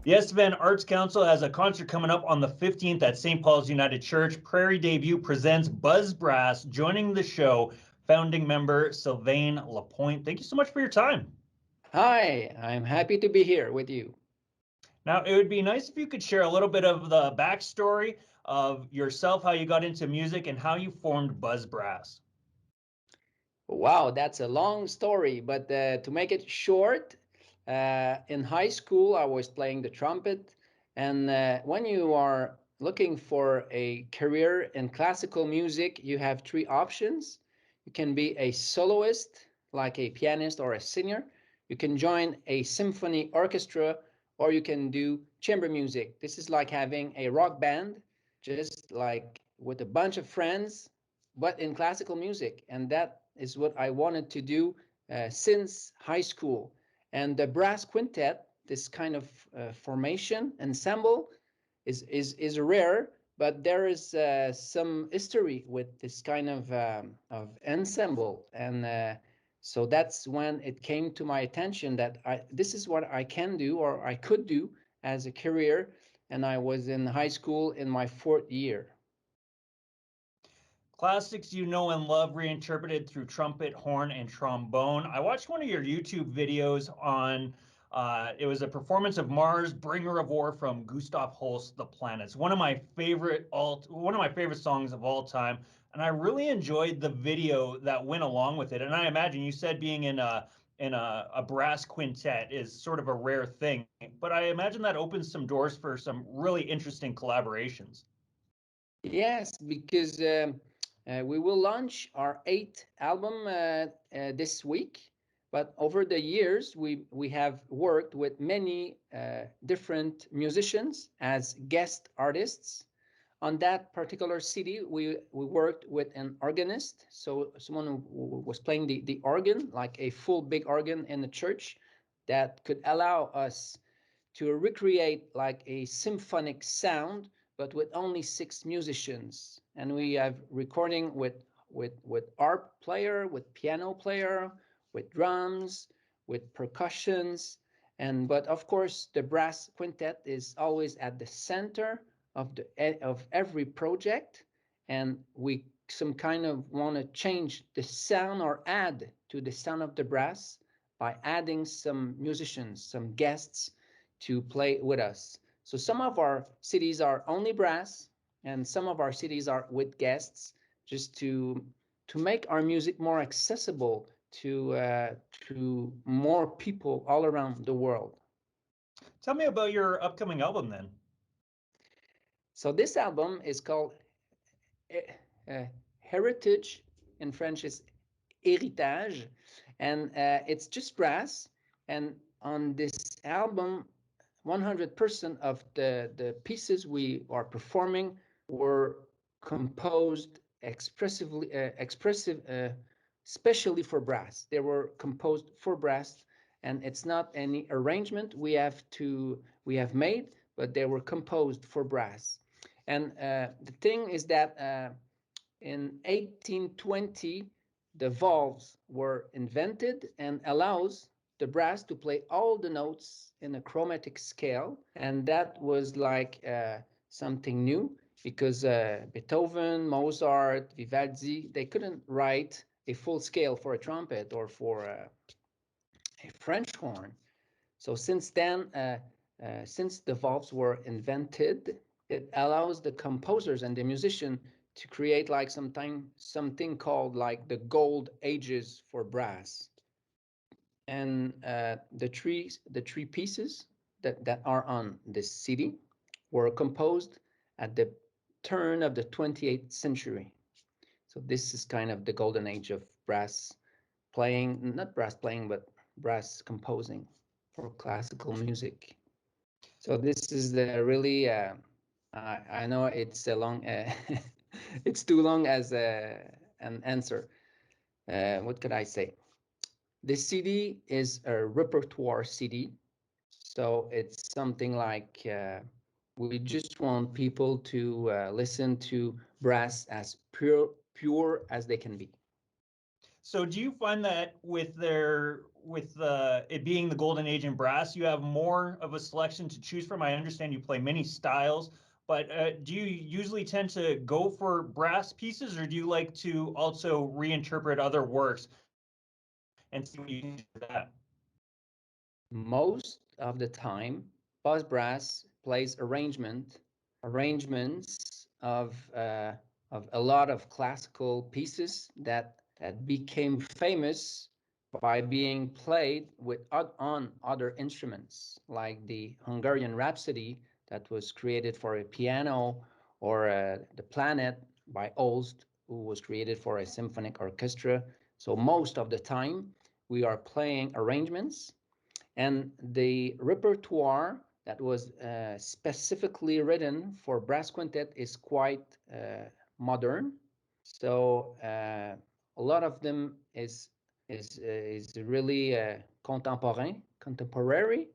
The Estevan Arts Council has a concert coming up on the 15th at St. Paul's United Church. Prairie Debut presents Buzz Brass. Joining the show, founding member Sylvain Lapointe. Thank you so much for your time. Hi, I'm happy to be here with you. Now, it would be nice if you could share a little bit of the backstory of yourself, how you got into music, and how you formed Buzz Brass. Wow, that's a long story, but to make it short, in high school I was playing the trumpet, and when you are looking for a career in classical music, you have three options. You can be a soloist, like a pianist or a singer. You can join a symphony orchestra, or you can do chamber music. This is like having a rock band, just like with a bunch of friends, but in classical music. And that is what I wanted to do since high school. And the brass quintet, this kind of formation ensemble, is rare, but there is some history with this kind of ensemble. And so that's when it came to my attention that this is what I can do or I could do as a career. And I was in high school in my fourth year. Classics you know and love reinterpreted through trumpet, horn, and trombone. I watched one of your YouTube videos on it was a performance of Mars, Bringer of War from Gustav Holst's The Planets. One of my favorite songs of all time. And I really enjoyed the video that went along with it. And I imagine you said being in a brass quintet is sort of a rare thing, but I imagine that opens some doors for some really interesting collaborations. Yes, because we will launch our eighth album this week. But over the years, we have worked with many different musicians as guest artists. On that particular CD, we worked with an organist, so someone who was playing the organ, like a full big organ in the church, that could allow us to recreate like a symphonic sound, but with only six musicians. And we have recording with harp player, with piano player, with drums, with percussions, and but of course the brass quintet is always at the center of every project, and we some kind of want to change the sound or add to the sound of the brass by adding some musicians, some guests to play with us. So some of our cities are only brass, and some of our cities are with guests, just to make our music more accessible to more people all around the world. Tell me about your upcoming album then. So this album is called Heritage. In French is Héritage, and it's just brass. And on this album, 100% of the pieces we are performing were composed especially for brass. They were composed for brass, and it's not any arrangement we have made, but they were composed for brass. And the thing is that in 1820, the valves were invented and allows the brass to play all the notes in a chromatic scale. And that was like something new because Beethoven, Mozart, Vivaldi, they couldn't write a full scale for a trumpet or for a French horn. So since then, since the valves were invented, it allows the composers and the musician to create like something called like the gold ages for brass. And the three pieces that are on this CD were composed at the turn of the 28th century. So this is kind of the golden age of brass playing, not brass playing, but brass composing for classical music. So this is the really, I know it's a long, it's too long as an answer. What could I say? This CD is a repertoire CD. So it's something like we just want people to listen to brass as pure as they can be. So do you find that with it being the golden age in brass, you have more of a selection to choose from? I understand you play many styles, but do you usually tend to go for brass pieces, or do you like to also reinterpret other works and see what you can do with that? Most of the time, buzz brass plays arrangements of a lot of classical pieces that became famous by being played with on other instruments, like the Hungarian Rhapsody that was created for a piano, or the Planet by Holst, who was created for a symphonic orchestra. So most of the time, we are playing arrangements, and the repertoire that was specifically written for brass quintet is quite modern. So a lot of them is really contemporary.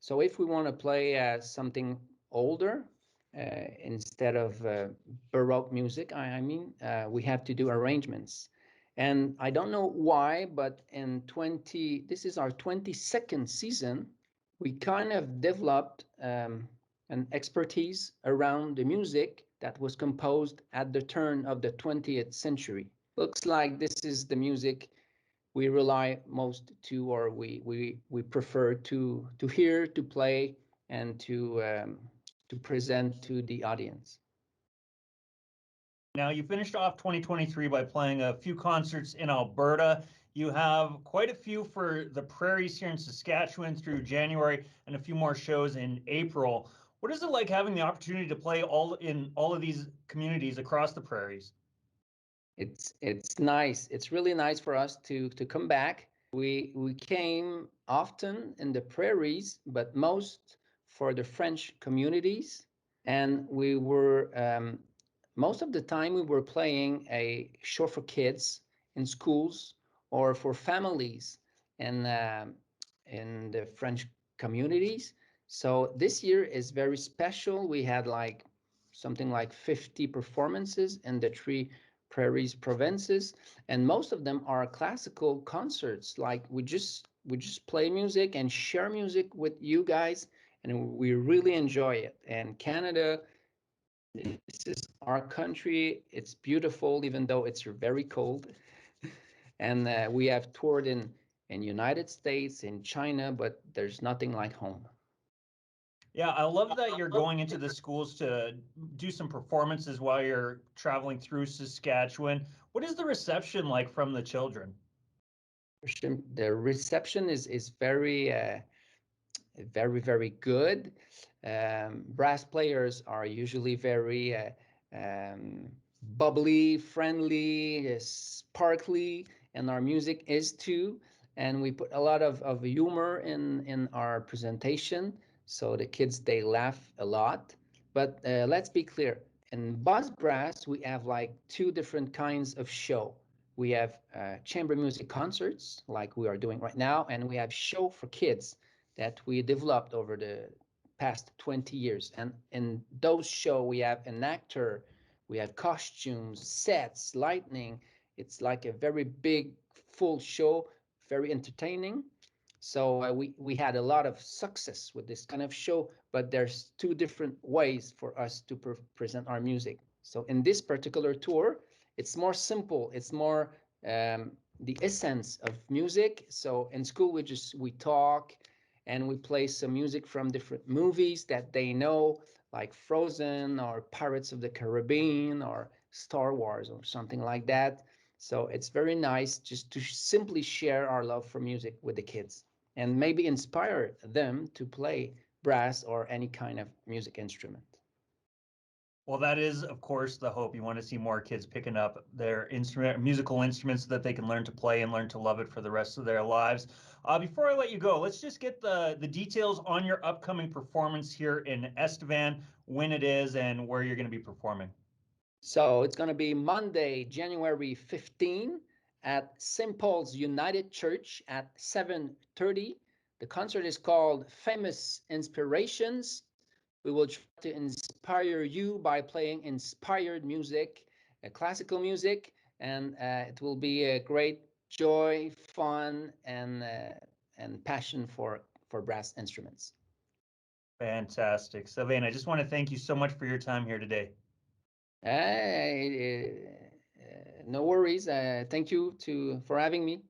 So if we want to play something older, instead of Baroque music, I mean, we have to do arrangements. And I don't know why, but this is our 22nd season, we kind of developed an expertise around the music that was composed at the turn of the 20th century. Looks like this is the music we rely most to, or we prefer to hear, to play, and to present to the audience. Now, you finished off 2023 by playing a few concerts in Alberta. You have quite a few for the prairies here in Saskatchewan through January, and a few more shows in April. What is it like having the opportunity to play all of these communities across the prairies? It's nice. It's really nice for us to come back. We came often in the prairies, but most for the French communities, and we were most of the time we were playing a show for kids in schools, or for families in the French communities. So this year is very special. We had like something like 50 performances in the three prairies provinces, and most of them are classical concerts. Like we just play music and share music with you guys, and we really enjoy it. And Canada, this is our country. It's beautiful, even though it's very cold. And we have toured in United States, in China, but there's nothing like home. Yeah, I love that you're going into the schools to do some performances while you're traveling through Saskatchewan. What is the reception like from the children? The reception is very good. Brass players are usually very bubbly, friendly, sparkly, and our music is too. And we put a lot of humor in our presentation, so the kids, they laugh a lot. But let's be clear, in Buzz Brass we have like two different kinds of show. We have chamber music concerts like we are doing right now, and we have show for kids that we developed over the past 20 years. And in those show, we have an actor, we have costumes, sets, lighting. It's like a very big, full show, very entertaining. So we had a lot of success with this kind of show, but there's two different ways for us to present our music. So in this particular tour, it's more simple. It's more the essence of music. So in school, we talk and we play some music from different movies that they know, like Frozen or Pirates of the Caribbean or Star Wars or something like that. So it's very nice just to simply share our love for music with the kids, and maybe inspire them to play brass or any kind of music instrument. Well, that is, of course, the hope. You want to see more kids picking up their musical instruments so that they can learn to play and learn to love it for the rest of their lives. Before I let you go, let's just get the details on your upcoming performance here in Estevan, when it is, and where you're going to be performing. So it's going to be Monday, January 15 at St. Paul's United Church at 7:30. The concert is called Famous Inspirations. We will try to inspire you by playing inspired music, classical music, and it will be a great joy, fun, and passion for brass instruments. Fantastic. Sylvain, I just want to thank you so much for your time here today. No worries. Thank you for having me.